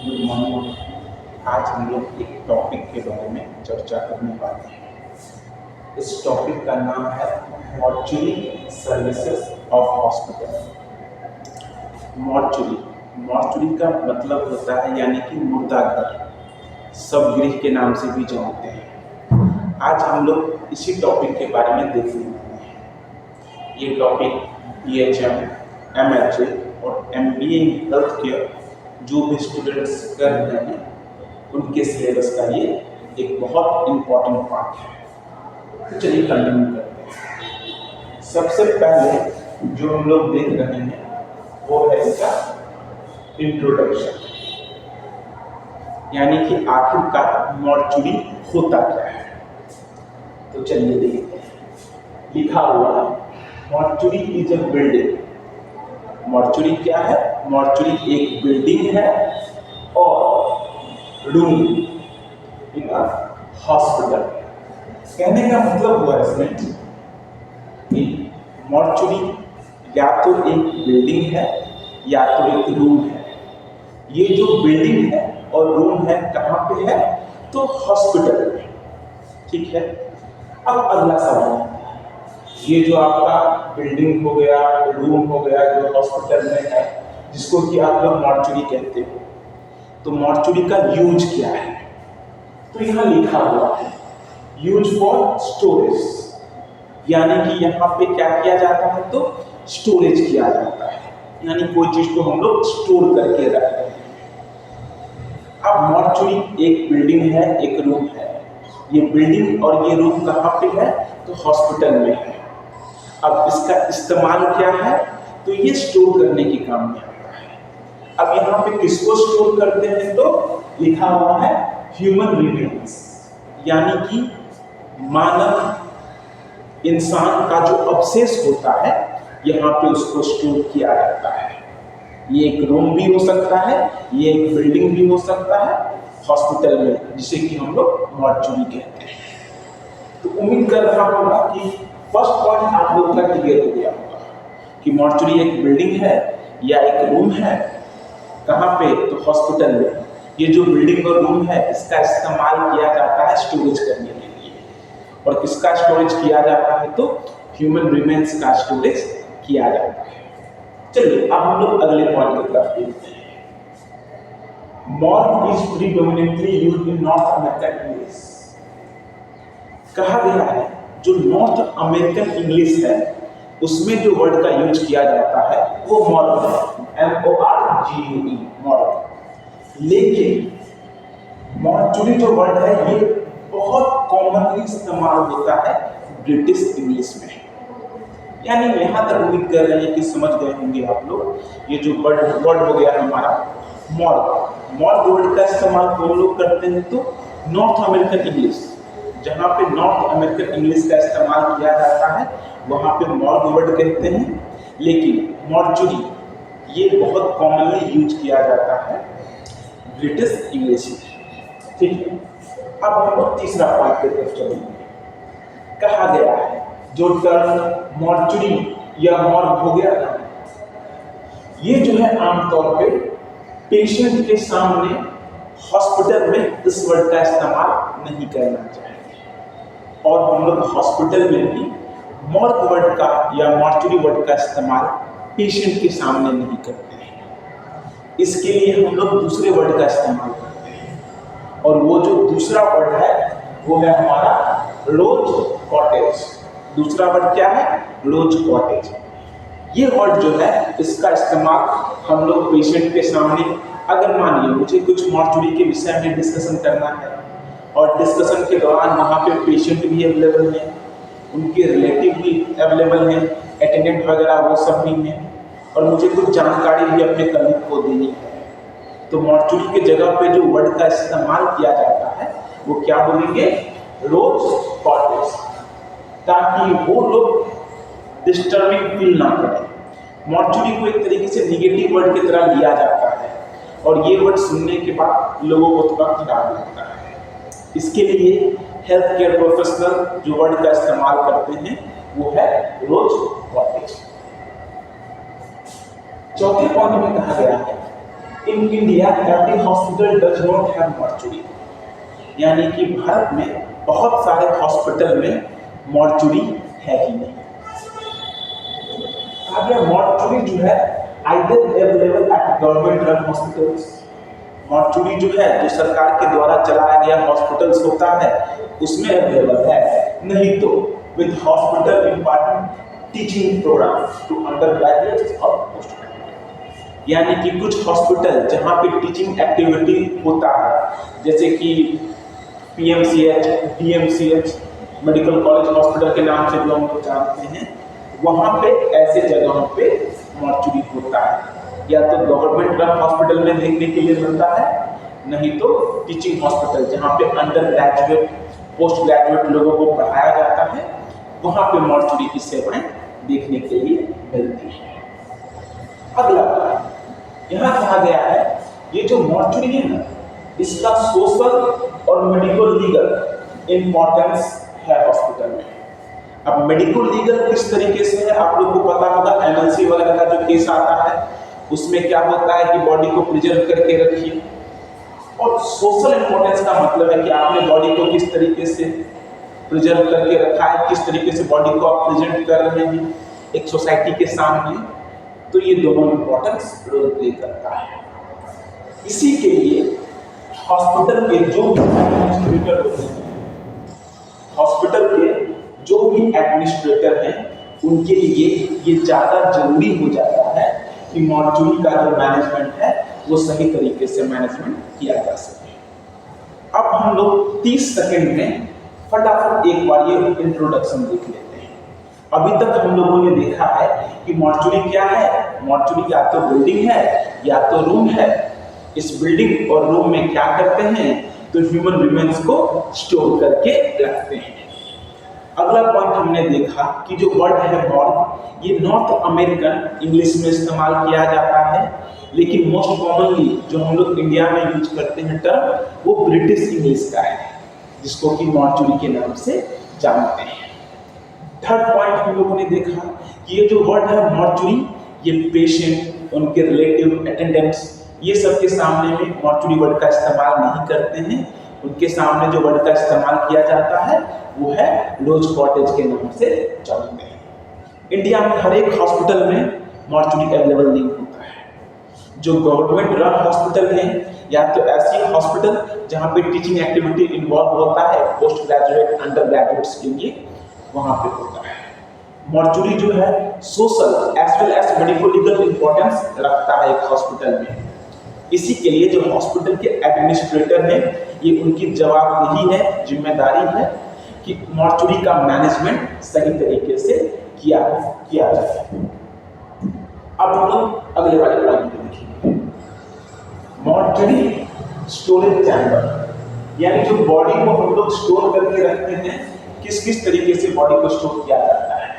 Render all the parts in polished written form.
Good morning. आज हम लोग एक टॉपिक के बारे में चर्चा करने वाले हैं। इस टॉपिक का नाम है mortuary services of hospital. Mortuary का मतलब होता है यानी कि मुर्दाघर, शवगृह के नाम से भी जानते हैं। आज हम लोग इसी टॉपिक के बारे में देखने वाले हैं। ये टॉपिक BHM, MHA और MBA हेल्थ केयर जो भी स्टूडेंट्स कर रहे हैं उनके सिलेबस का ये एक बहुत इम्पोर्टेंट पार्ट है। तो चलिए कंटिन्यू करते हैं। सबसे पहले जो हम लोग देख रहे हैं वो है इसका इंट्रोडक्शन, यानी कि आखिरकार मॉर्चुरी होता क्या है। तो चलिए देखते हैं। लिखा हुआ है mortuary is a building. Mortuary क्या है? मॉर्चुरी एक बिल्डिंग है और रूम इन अ हॉस्पिटल। कहने का मतलब हुआ इसमें कि मॉर्चुरी या तो एक बिल्डिंग है या तो एक रूम है। ये जो बिल्डिंग है और रूम है कहाँ पे है? तो हॉस्पिटल में। ठीक है। अब अगला सवाल, ये जो आपका बिल्डिंग हो गया, रूम हो गया जो हॉस्पिटल में है, जिसको कि आप लोग मॉर्चुरी कहते हो, तो मॉर्चुरी का यूज क्या है? तो यहाँ लिखा हुआ है यूज फॉर स्टोरेज, यानी कि यहाँ पे क्या किया जाता है? तो स्टोरेज किया जाता है, यानी कोई चीज को हम लोग स्टोर करके रखते हैं। अब मॉर्चुरी एक बिल्डिंग है, एक रूम है। ये बिल्डिंग और ये रूम कहाँ पे है? तो हॉस्पिटल में है। अब इसका इस्तेमाल क्या है? तो ये स्टोर करने के काम में आता है। अब यहाँ पे किसको स्टोर करते हैं? तो लिखा हुआ है ह्यूमन रिमेन्स, यानी कि मानव इंसान का जो अवशेष होता है यहाँ पे उसको स्टोर किया जाता है। ये एक रूम भी हो सकता है, ये एक बिल्डिंग भी हो सकता है हॉस्पिटल में, जिसे कि हम लोग मॉर्चुरी कहते हैं। तो उम्मीद कर रहा हूँ कि फर्स्ट पॉइंट आप लोग का क्लियर हो गया होगा कि मॉर्चुरी एक बिल्डिंग है या एक रूम है। कहाँ पे? तो हॉस्पिटल में। ये जो बिल्डिंग और रूम है इसका इस्तेमाल किया जाता है स्टोरेज करने के लिए। और किसका स्टोरेज किया जाता है? तो ह्यूमन रिमेन्स का स्टोरेज किया जाता है। चलिए अब हम लोग अगले पॉइंट की तरफ देखते हैं। Morgue is predominantly used in north American English. कहा गया है जो नॉर्थ अमेरिकन इंग्लिश है उसमें जो वर्ड का यूज किया जाता है वो मॉर्ग है, MORGUE, मॉर्ग। लेकिन मॉर्चुरी जो वर्ड है ये बहुत कॉमनली इस्तेमाल होता है ब्रिटिश इंग्लिश में। यानी यहाँ तक उम्मीद कर रहे हैं कि समझ गए होंगे आप लोग। ये जो वर्ड हो गया हमारा मॉर्ग वर्ड का इस्तेमाल कौन लोग करते हैं? तो नॉर्थ अमेरिकन इंग्लिश। जहाँ पे नॉर्थ अमेरिकन इंग्लिश का इस्तेमाल किया जाता है वहाँ पे मॉर्ग वर्ड कहते हैं। लेकिन मॉर्चुरी ये बहुत कॉमनली यूज किया जाता है ब्रिटिश इंग्लिश में। ठीक है। अब हम लोग तीसरा पॉइंट की तरफ चलेंगे। कहा गया है जो टर्म मॉर्चुरी या मॉर्ग हो गया ना, ये जो है आमतौर पे पेशेंट के सामने हॉस्पिटल में इस वर्ड का इस्तेमाल नहीं करना चाहिए। और हम लोग हॉस्पिटल में भी मॉर्ग वर्ड का या मॉर्चुरी वर्ड का इस्तेमाल पेशेंट के सामने नहीं करते हैं। इसके लिए हम लोग दूसरे वर्ड का इस्तेमाल करते हैं। और वो जो दूसरा वर्ड है वो है हमारा रोज कॉटेज। दूसरा वर्ड क्या है? रोज कॉटेज। ये वर्ड जो है इसका इस्तेमाल हम लोग पेशेंट के सामने, अगर मानिए मुझे कुछ मॉर्चुरी के विषय में डिस्कशन करना है और डिस्कशन के दौरान वहाँ पे पेशेंट भी अवेलेबल हैं, उनके रिलेटिव भी अवेलेबल हैं, अटेंडेंट वगैरह वो सब भी हैं, और मुझे कुछ जानकारी भी अपने कलीग को देनी है, तो मॉर्चुरी के जगह पे जो वर्ड का इस्तेमाल किया जाता है वो क्या बोलेंगे? रोज कॉटेज, ताकि वो लोग डिस्टर्बिंग फील ना करें। मॉर्चुरी को एक तरीके से निगेटिव वर्ड की तरह लिया जाता है और ये वर्ड सुनने के बाद लोगों को थोड़ा खराब लगता है। इसके लिए हेल्थ केयर प्रोफेशनल जो वर्ड का इस्तेमाल करते हैं वो है रोज कॉटेज। चौथे पॉइंट में कहा गया है in India every hospital does not have mortuary, यानी कि भारत में बहुत सारे हॉस्पिटल में मॉर्चुरी है ही नहीं। आगे मॉर्चुरी जो है either available at government run hospitals, mortuary जो है जो सरकार के द्वारा चलाया गया हॉस्पिटल्स होता है उसमें अवेलेबल है, नहीं तो with hospital important teaching programme to undergraduates और पोस्ट ग्रेजुएट, यानी कि कुछ हॉस्पिटल जहाँ पे टीचिंग एक्टिविटी होता है जैसे कि PMCH, DMCH, medical college hospital के नाम से जो हम लोग जानते हैं, वहाँ पे ऐसे जगहों पे मॉर्चुरी होता है, या तो गवर्नमेंट रन हॉस्पिटल में देखने के लिए मिलता है, नहीं तो टीचिंग हॉस्पिटल जहाँ पे अंडर ग्रेजुएट पोस्ट ग्रेजुएट लोगों को पढ़ाया जाता है वहाँ पे मॉर्चुरी की सेवाएं देखने के लिए मिलती है। अगला यहाँ कहा गया है ये जो मॉर्चुरी है ना इसका सोशल और मेडिकल लीगल इंपॉर्टेंस है हॉस्पिटल में। अब मेडिकल लीगल किस तरीके से है आप लोग को पता होगा, MLC वगैरह का जो केस आता है उसमें क्या होता है कि बॉडी को प्रिजर्व करके रखिए, और सोशल इंपॉर्टेंस का मतलब है कि आपने बॉडी को किस तरीके से प्रिजर्व करके रखा है, किस तरीके से बॉडी को आप प्रेजेंट कर रहे हैं एक सोसाइटी के सामने, तो ये दोनों इंपॉर्टेंस रोल प्ले करता है। इसी के लिए हॉस्पिटल के जो भी एडमिनिस्ट्रेटर होते हैं, हॉस्पिटल के जो भी एडमिनिस्ट्रेटर हैं उनके लिए ये ज़्यादा जरूरी हो जाता है कि मॉर्चुरी का जो मैनेजमेंट है वो सही तरीके से मैनेजमेंट किया जा सके। अब हम लोग 30 सेकंड में फटाफट एक बार ये इंट्रोडक्शन देख लेते हैं। अभी तक हम लोगों ने देखा है कि मॉर्चुरी क्या है, मॉर्चुरी या तो बिल्डिंग है या तो रूम है। इस बिल्डिंग और रूम में क्या करते हैं तो ह्यूमन रिमेन्स को स्टोर करके रखते हैं। अगला पॉइंट हमने देखा कि जो वर्ड है मॉर्ग ये नॉर्थ अमेरिकन इंग्लिश में इस्तेमाल किया जाता है, लेकिन मोस्ट कॉमनली जो हम लोग इंडिया में यूज करते हैं टर्म वो ब्रिटिश इंग्लिश का है जिसको कि मॉर्चुरी के नाम से जानते हैं। थर्ड पॉइंट हम लोगों ने देखा कि ये जो वर्ड है मॉर्चुरी ये पेशेंट, उनके रिलेटिव, अटेंडेंट्स ये सब के सामने में मॉर्चुरी वर्ड का इस्तेमाल नहीं करते हैं। उनके सामने जो वर्ड का इस्तेमाल किया जाता है वो है रोज कॉटेज के नाम से जानते हैं। इंडिया में हर एक हॉस्पिटल में मॉर्चुरी अवेलेबल नहीं होता है। जो गवर्नमेंट रन हॉस्पिटल है या तो ऐसी हॉस्पिटल जहाँ पे टीचिंग एक्टिविटी इन्वॉल्व होता है पोस्ट ग्रेजुएट अंडर ग्रेजुएट्स के लिए, वहाँ पे होता है। मॉर्चुरी जो है social as well as medical legal importance रखता है एक हॉस्पिटल में। इसी के लिए जो हॉस्पिटल के एडमिनिस्ट्रेटर हैं ये उनकी जवाबदेही है, जिम्मेदारी है कि मॉर्चुरी का मैनेजमेंट सही तरीके से किया जाए। अब हम लोग अगले वाले पॉइंट पे देखेंगे। मॉर्चुरी स्टोरेज चैम्बर, यानी जो बॉडी को हम लोग स्टोर करके रखते हैं, किस किस तरीके से बॉडी को स्टोर किया जाता है।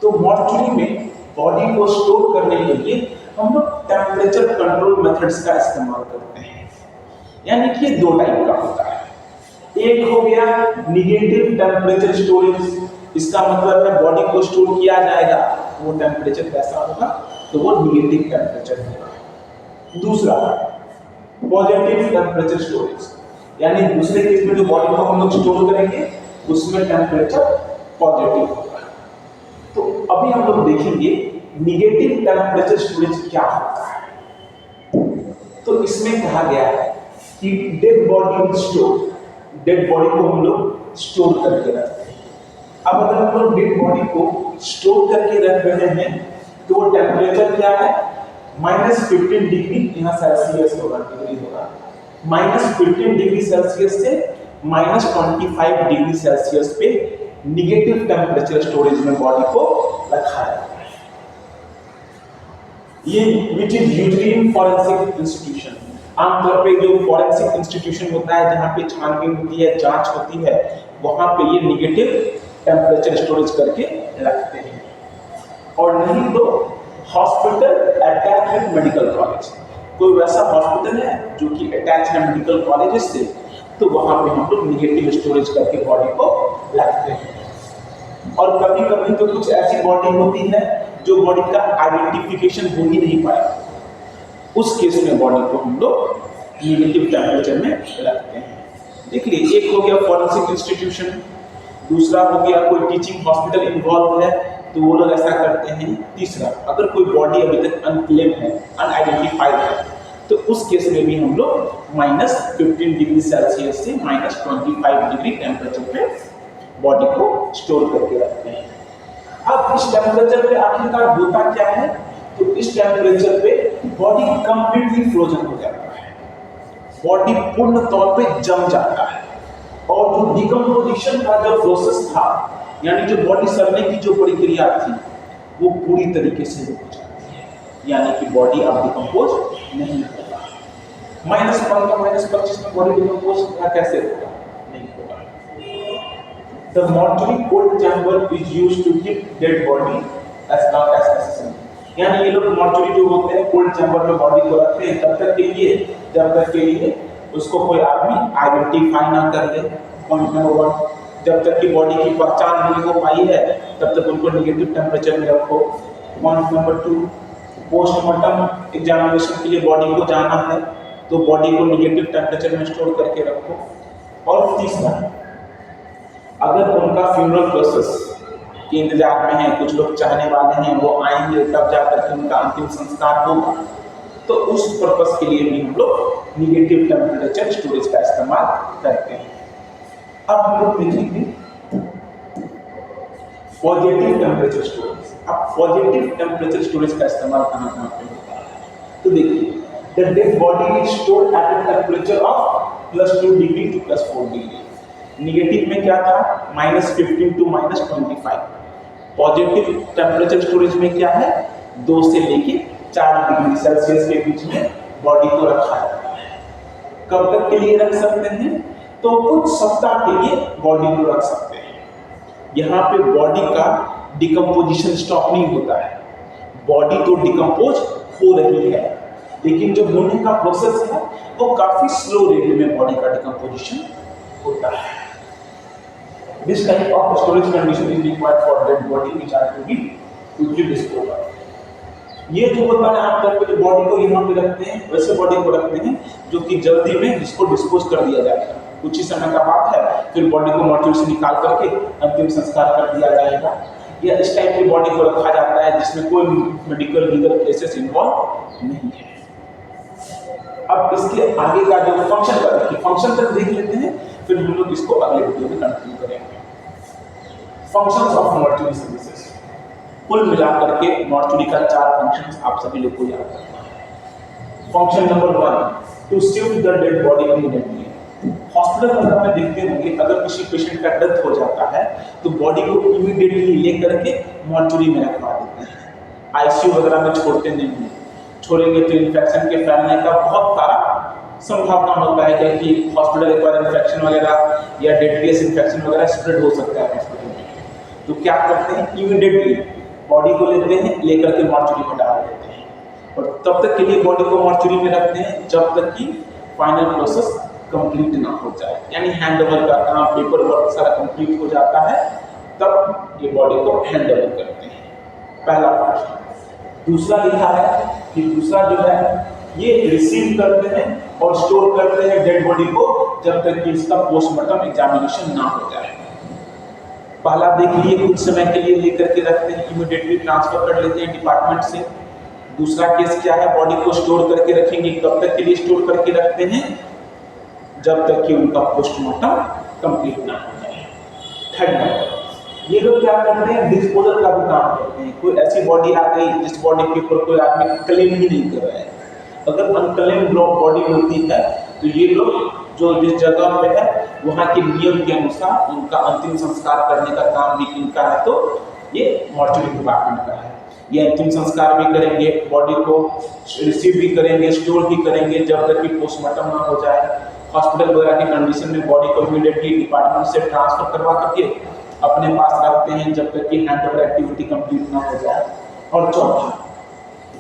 तो मॉर्चुरी में बॉडी को स्टोर करने के लिए हम लोग टेम्परेचर कंट्रोल मेथड्स का इस्तेमाल करते हैं, यानी कि ये दो टाइप का होता है। एक हो गया निगेटिव टेम्परेचर स्टोरेज, इसका मतलब है बॉडी को स्टोर किया जाएगा वो टेम्परेचर कैसा होगा तो वो निगेटिव टेम्परेचर होगा। दूसरा पॉजिटिव टेम्परेचर स्टोरेज, यानी दूसरे केस में जो बॉडी को हम लोग स्टोर करेंगे उसमें टेम्परेचर पॉजिटिव होगा। तो अभी हम लोग देखेंगे निगेटिव टेम्परेचर स्टोरेज क्या होता है। तो इसमें कहा गया है कि dead body store, dead body को हम लोग स्टोर करके रखते हैं। अब अगर हम लोग डेड बॉडी को स्टोर करके रख रहे हैं तो वो टेम्परेचर क्या है -15 डिग्री यहाँ सेल्सियस होगा, डिग्री होगा, -15 डिग्री सेल्सियस से -25 डिग्री सेल्सियस पे निगेटिव टेम्परेचर स्टोरेज में बॉडी को रखा है। ये which is usually in forensic institution, आमतौर पे जो फॉरेंसिक इंस्टीट्यूशन होता है जहाँ पे छानबीन होती है, जांच होती है, वहाँ पे ये निगेटिव टेम्परेचर स्टोरेज करके रखते हैं। और नहीं तो hospital attach with medical college, कोई वैसा हॉस्पिटल है जो कि अटैच है मेडिकल कॉलेज से, तो वहाँ पे हम लोग निगेटिव स्टोरेज करके बॉडी को रखते हैं। और कभी कभी तो कुछ ऐसी बॉडी होती है जो बॉडी का आइडेंटिफिकेशन हो ही नहीं पाए, उस केस में बॉडी को हम लोग नेगेटिव टेम्परेचर में रखते हैं। देख लीजिए, एक हो गया फॉरेंसिक इंस्टीट्यूशन, दूसरा हो गया कोई टीचिंग हॉस्पिटल इन्वॉल्व है तो वो लोग ऐसा करते हैं। तीसरा, अगर कोई बॉडी अभी तक अनक्लेम है, अनआइडेंटिफाइड है, तो उस केस में भी हम लोग -15 डिग्री सेल्सियस से -25 डिग्री टेम्परेचर पे बॉडी को स्टोर करके रखते हैं। अब इस टेम्परेचर पे आखिरकार होता क्या है, तो इस टेम्परेचर पे बॉडी कंप्लीटली फ्रोजन हो जाता है, बॉडी पूर्ण तौर पे जम जाता है, और जो डिकम्पोजिशन का जो प्रोसेस था, यानी जो बॉडी सड़ने की जो प्रक्रिया थी, वो पूरी तरीके से रुक जाती है, यानी कि बॉडी अब डिकम्पोज नहीं होगा। -15 -25 में बॉडी डिकम्पोज कैसे होगा? नहीं होगा। The mortuary cold chamber is used to keep dead body as long as necessary. यानी ये लोग मॉर्चुरी जो होते हैं कोल्ड चैम्बर में बॉडी को रखते हैं तब तक के लिए, जब तक के लिए उसको कोई आदमी आइडेंटिफाई ना कर ले। पॉइंट नंबर 1, जब तक की बॉडी की पहचान नहीं हो पाई है तब तक उनको नेगेटिव टेम्परेचर में रखो। पॉइंट नंबर 2, पोस्टमार्टम एग्जामिनेशन के लिए बॉडी को जाना है तो बॉडी को नेगेटिव टेम्परेचर में स्टोर करके रखो। और तीसरा, अगर उनका फ्यूनरल प्रोसेस के इंतजार में है, कुछ लोग चाहने वाले हैं वो आएंगे तब जाकर के उनका अंतिम संस्कार होगा, तो उस पर्पस के लिए भी हम लोग नेगेटिव टेम्परेचर स्टोरेज का इस्तेमाल करते हैं। अब हम लोग देखेंगे पॉजिटिव टेम्परेचर स्टोरेज। अब पॉजिटिव टेम्परेचर स्टोरेज का इस्तेमाल कहाँ पे होता है, तो देखिए, the dead body is stored at a temperature of +2 degree to +4 degree. Negative में क्या था, -15 टू -25। पॉजिटिव टेम्परेचर स्टोरेज में क्या है, 2 से लेके 4 डिग्री सेल्सियस के बीच में बॉडी को रखा जाता है। कब तक के लिए रख सकते हैं, तो कुछ सप्ताह के लिए बॉडी को रख सकते हैं। यहाँ पे बॉडी का डिकम्पोजिशन स्टॉप नहीं होता है, बॉडी तो डिकम्पोज हो रही है, लेकिन जो होने का प्रोसेस है वो काफी स्लो रेट में बॉडी का डिकम्पोजिशन होता है। This type of storage condition is required for dead body which are to be quickly disposed of. ये जो होता है आमतौर पर बॉडी को यहाँ पे रखते हैं, वैसे बॉडी को रखते हैं जो कि जल्दी में जिसको डिस्पोज कर दिया जाएगा। कुछ ही समय का बात है, फिर बॉडी को मॉर्चुरी से निकाल करके अंतिम संस्कार कर दिया जाएगा। या इस टाइप की बॉडी को रखा जाता है जिसमें कोई मेडिकल लीगल केसेस इन्वॉल्व नहीं है। अब इसके आगे का जो फंक्शन तक देख लेते हैं, फिर हम लोग इसको अगले वीडियो में कंटिन्यू करेंगे। फंक्शंस ऑफ मॉर्चुरी सर्विसेज, कुल मिलाकर के मॉर्चुरी का 4 फंक्शंस आप सभी लोग को याद रखना है। Function number 1, to shift the dead body immediately. Hospital वगैरह में देखते होंगे, अगर किसी पेशेंट का डेथ हो जाता है तो बॉडी को इमीडिएटली लेकर के मॉर्चुरी में रखवा देते हैं, आईसीयू वगैरह में छोड़ते नहीं हैं। छोड़ेंगे तो इन्फेक्शन के फैलने का बहुत सारा संभावना होता है, क्योंकि हॉस्पिटल एक बार इन्फेक्शन वगैरह या डेड केस इन्फेक्शन वगैरह स्प्रेड हो सकता है हॉस्पिटल में। तो क्या करते हैं, इमीडिएटली बॉडी को लेते हैं, लेकर के मॉर्चुरी में डाल देते हैं, और तब तक के लिए बॉडी को मॉर्चुरी में रखते हैं जब तक कि फाइनल प्रोसेस कंप्लीट ना हो जाए, यानी हैंडओवर का काम, पेपर वर्क सारा कंप्लीट हो जाता है, तब ये बॉडी को हैंडओवर करते हैं। पहला फंक्शन। दूसरा लिखा है कि दूसरा जो है ये रिसीव करते हैं और स्टोर करते हैं डेड बॉडी को जब तक कि इसका पोस्टमार्टम एग्जामिनेशन ना हो जाए। पहला देख लिए, कुछ समय के लिए लेकर के रखते हैं, इमीडिएटली ट्रांसफर कर लेते हैं डिपार्टमेंट से। दूसरा केस क्या है, बॉडी को स्टोर करके रखेंगे, कब तक के लिए स्टोर करके रखते हैं, जब तक कि उनका पोस्टमार्टम कंप्लीट ना हो जाए। थर्ड नंबर, ये लोग क्या करते हैं, डिस्पोजल का भी काम करते हैं। कोई ऐसी बॉडी आ गई जिस बॉडी के ऊपर कोई आदमी क्लेम ही नहीं कर रहा है, अगर अनक्लेम्ड बॉडी होती है तो ये लोग जो जिस जगह पे है वहाँ के नियम के अनुसार उनका अंतिम संस्कार करने का काम भी इनका है, तो ये मॉर्चुरी डिपार्टमेंट का है। ये अंतिम संस्कार भी करेंगे, बॉडी को रिसीव भी करेंगे, स्टोर भी करेंगे जब तक कि पोस्टमार्टम ना हो जाए। हॉस्पिटल वगैरह की कंडीशन में बॉडी को इमीडिएटली डिपार्टमेंट से ट्रांसफर करवा करके अपने पास रखते हैं जब तक कि हैंडओवर एक्टिविटी कंप्लीट ना हो जाए। और चौथा,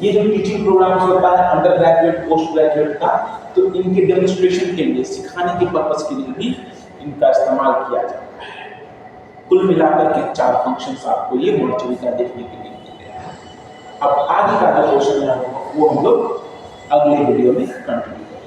ये जो टीचिंग प्रोग्राम्स होता है अंडर ग्रेजुएट पोस्ट ग्रेजुएट का, तो इनके डेमोन्स्ट्रेशन के लिए, सिखाने के पर्पस के लिए भी इनका इस्तेमाल किया जाता है। कुल मिलाकर के 4 फंक्शंस आपको ये मॉर्चुरी का देखने के लिए मिल गया है। अब आगे का जो क्वेश्चन है वो हम लोग अगले वीडियो में कंटिन्यू।